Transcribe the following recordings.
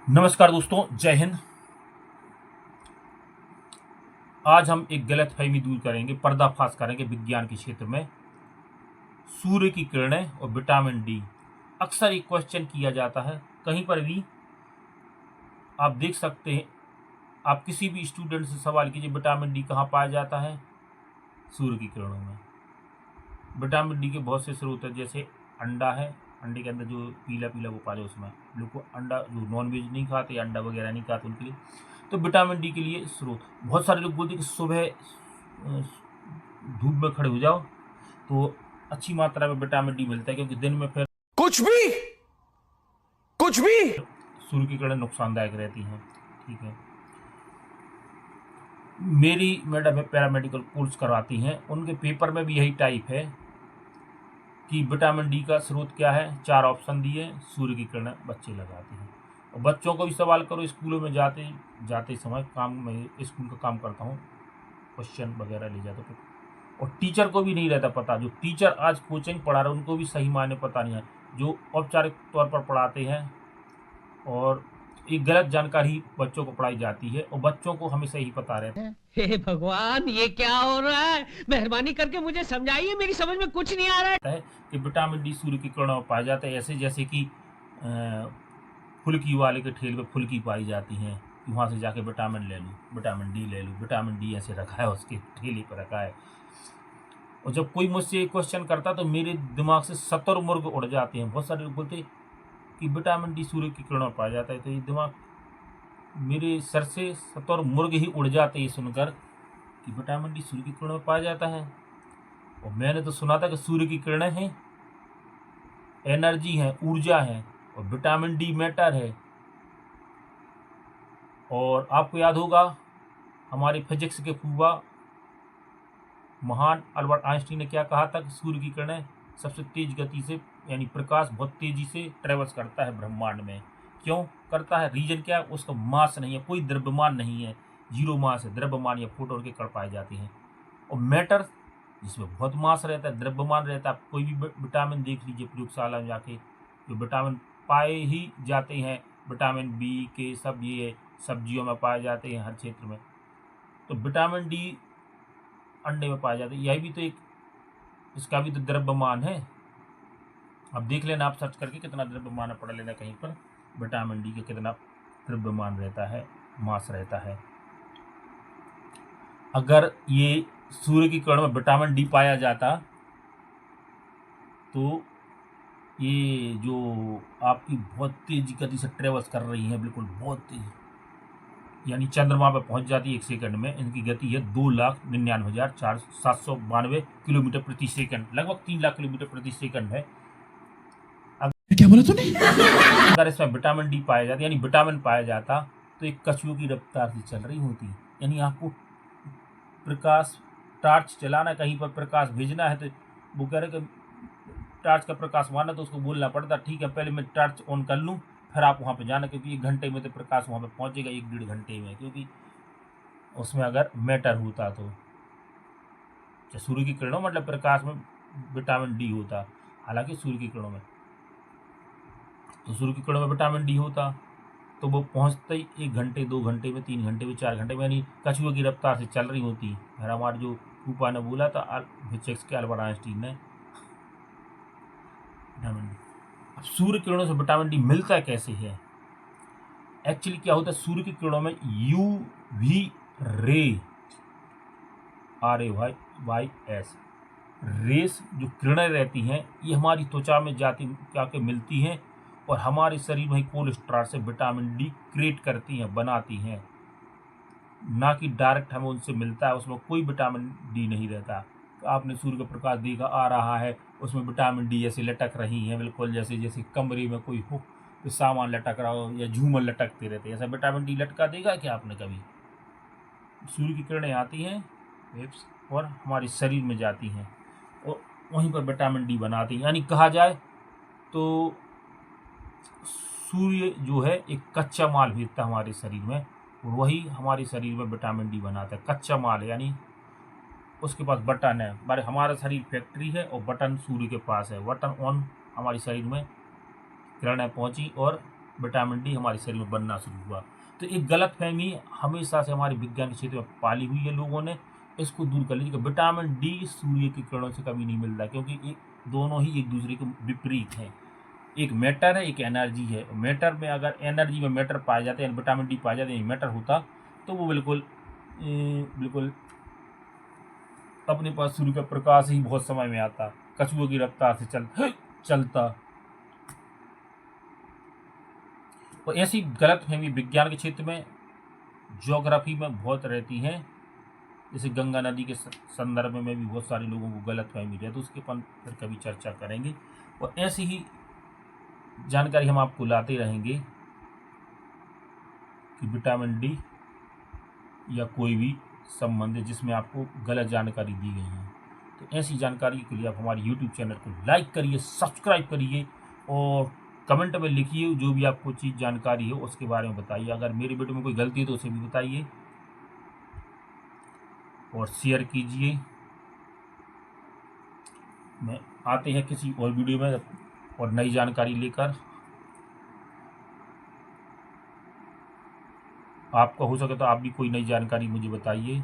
नमस्कार दोस्तों, जय हिंद। आज हम एक गलतफहमी दूर करेंगे, पर्दाफाश करेंगे विज्ञान के क्षेत्र में। सूर्य की किरणें और विटामिन डी। अक्सर एक क्वेश्चन किया जाता है, कहीं पर भी आप देख सकते हैं। आप किसी भी स्टूडेंट से सवाल कीजिए, विटामिन डी कहाँ पाया जाता है? सूर्य की किरणों में। विटामिन डी के बहुत से स्रोत हैं, जैसे अंडा है, अंडे के अंदर जो पीला पीला वो पाया उसमें लोग को अंडा, जो नॉन वेज नहीं खाते, अंडा वगैरह नहीं खाते, उनके लिए तो विटामिन डी के लिए स्रोत। बहुत सारे लोग बोलते हैं कि सुबह धूप में खड़े हो जाओ तो अच्छी मात्रा में विटामिन डी मिलता है, क्योंकि दिन में फिर कुछ भी सूर्य की किरणें नुकसानदायक रहती हैं। ठीक है, मेरी मैडम है, पैरामेडिकल कोर्स करवाती हैं, उनके पेपर में भी यही टाइप है कि विटामिन डी का स्रोत क्या है। 4 ऑप्शन दिए, सूर्य की किरणें बच्चे लगाते हैं। और बच्चों को भी सवाल करो, स्कूलों में जाते समय काम में, स्कूल का काम करता हूँ, क्वेश्चन वगैरह ले जाता हूँ, और टीचर को भी नहीं रहता पता। जो टीचर आज कोचिंग पढ़ा रहे हैं उनको भी सही मायने पता नहीं है, जो औपचारिक तौर पर पढ़ाते हैं, और एक गलत जानकारी बच्चों को पढ़ाई जाती है, और बच्चों को हमेशा यही पता रहता हे भगवान, ये क्या हो रहा है? मेहरबानी करके मुझे समझाइए, मेरी समझ में कुछ नहीं आ रहा है कि विटामिन डी सूर्य की किरणों में पाया जाता है। ऐसे जैसे कि फुल्की वाले के ठेल पे फुल्की पाई जाती हैं, वहाँ से जाके विटामिन ले लूँ, विटामिन डी ले लूँ। विटामिन डी ऐसे रखा है, उसके ठेले पर रखा है। और जब कोई मुझसे क्वेश्चन करता तो मेरे दिमाग से 70 मुर्ग उड़ जाते हैं। बहुत सारे लोग बोलते कि विटामिन डी सूर्य की किरणों में पाया जाता है, तो ये दिमाग, मेरे सर से 70 मुर्ग ही उड़ जाते हैं सुनकर कि विटामिन डी सूर्य की किरणों में पाया जाता है। और मैंने तो सुना था कि सूर्य की किरणें हैं, एनर्जी है, ऊर्जा है, और विटामिन डी मैटर है। और आपको याद होगा, हमारे फिजिक्स के फूबा महान अल्बर्ट आइंस्टीन ने क्या कहा था कि सूर्य की किरणें सबसे तेज गति से, यानी प्रकाश बहुत तेजी से ट्रेवल्स करता है ब्रह्मांड में। क्यों करता है? रीजन क्या है? उसका मास नहीं है, कोई द्रव्यमान नहीं है, जीरो मास है। द्रव्यमान या फोटोन के कण पाए जाते हैं। और मैटर, जिसमें बहुत मास रहता है, द्रव्यमान रहता है। कोई भी विटामिन देख लीजिए प्रयोगशाला में जाके, जो विटामिन पाए ही जाते हैं, विटामिन बी के सब ये सब्जियों में पाए जाते हैं, हर क्षेत्र में। तो विटामिन डी अंडे में पाए जाते हैं। यही भी तो एक, इसका भी तो द्रव्यमान है। अब देख लेना, आप सर्च करके कितना द्रव्यमान पढ़ लेना कहीं पर, विटामिन डी का कितना द्रव्यमान रहता है, मास रहता है। अगर ये सूर्य की किरण में विटामिन डी पाया जाता तो ये जो आपकी बहुत तेज गति से ट्रेवल्स कर रही है, बिल्कुल बहुत तेज, यानी चंद्रमा पर पहुंच जाती है 1 सेकंड में। इनकी गति है 2,99,792 किलोमीटर प्रति सेकंड, लगभग 3 लाख किलोमीटर प्रति सेकंड है। क्या बोला तूने? अगर इसमें विटामिन डी पाया जाता, यानी विटामिन पाया जाता, तो एक कछुओं की रफ्तार से चल रही होती। यानी आपको प्रकाश, टार्च चलाना, कहीं पर प्रकाश भेजना है, तो वो कह रहे कि टार्च का प्रकाश माना, तो उसको बोलना पड़ता, ठीक है पहले मैं टार्च ऑन कर लूँ, फिर आप वहाँ पे जाना, क्योंकि 1 घंटे में तो प्रकाश वहाँ पे पहुँचेगा, 1-1.5 घंटे में, क्योंकि उसमें अगर मैटर होता तो। सूर्य की किरणों मतलब प्रकाश में विटामिन डी होता, हालांकि सूर्य की किरणों में, तो सूर्य की किरणों में विटामिन डी होता तो वो पहुँचते ही 1 घंटे, 2 घंटे में, 3 घंटे में, 4 घंटे में, यानी कछुओं की रफ्तार से चल रही होती। फिर हमारे जो फूफा ने बोला था, फिजिक्स के अल्बर्ट आइंस्टीन ने, विटामिन डी। अब सूर्य किरणों से विटामिन डी मिलता कैसे है? एक्चुअली क्या होता है, सूर्य की किरणों में यूवी रे, RAYS रेस, जो किरणें रहती हैं, ये हमारी त्वचा में जाके मिलती हैं, और हमारे शरीर में कोलेस्ट्रॉल से विटामिन डी क्रिएट करती हैं, बनाती हैं, ना कि डायरेक्ट हमें उनसे मिलता है। उसमें कोई विटामिन डी नहीं रहता। आपने सूर्य का प्रकाश देखा आ रहा है, उसमें विटामिन डी जैसे लटक रही हैं, बिल्कुल जैसे जैसे कमरे में कोई हो तो सामान लटक रहा हो, या झूमर लटकते रहते हैं, ऐसा विटामिन डी लटका देगा क्या आपने कभी? सूर्य की किरणें आती हैं वेव्स, और हमारे शरीर में जाती हैं, और वहीं पर विटामिन डी बनाती हैं। यानी कहा जाए तो सूर्य जो है एक कच्चा माल भेजता है हमारे शरीर में, और वही हमारे शरीर में विटामिन डी बनाता है। कच्चा माल है, यानी उसके पास बटन है। हमारा शरीर फैक्ट्री है, और बटन सूर्य के पास है। बटन ऑन, हमारे शरीर में किरणें पहुंची और विटामिन डी हमारे शरीर में बनना शुरू हुआ। तो एक गलतफहमी हमेशा से हमारे विज्ञान के क्षेत्र में पाली हुई है लोगों ने, इसको दूर कर लीजिए कि विटामिन डी सूर्य की किरणों से कभी नहीं मिलता, क्योंकि दोनों ही एक दूसरे के विपरीत हैं। एक मैटर है, एक एनर्जी है। मैटर में अगर एनर्जी में मैटर पाए जाते हैं, विटामिन डी पाए जाते हैं, मैटर होता तो वो बिल्कुल अपने पास सूर्य का प्रकाश ही बहुत समय में आता, कछुओं की रफ्तार से चलता। और ऐसी गलतफहमी विज्ञान के क्षेत्र में, ज्योग्राफी में बहुत रहती हैं। जैसे गंगा नदी के संदर्भ में भी बहुत सारे लोगों को गलतफहमी रहती है, तो उसके अपन फिर कभी चर्चा करेंगे। और ऐसी ही जानकारी हम आपको लाते रहेंगे कि विटामिन डी या कोई भी संबंध जिसमें आपको गलत जानकारी दी गई है। तो ऐसी जानकारी के लिए आप हमारे YouTube चैनल को लाइक करिए, सब्सक्राइब करिए और कमेंट में लिखिए जो भी आपको चीज़ जानकारी हो उसके बारे में बताइए। अगर मेरी वीडियो में कोई गलती है तो उसे भी बताइए और शेयर कीजिए। मैं आते हैं किसी और वीडियो में और नई जानकारी लेकर। आपको हो सके तो आप भी कोई नई जानकारी मुझे बताइए।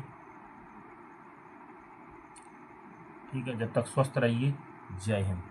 ठीक है, जब तक स्वस्थ रहिए। जय हिंद।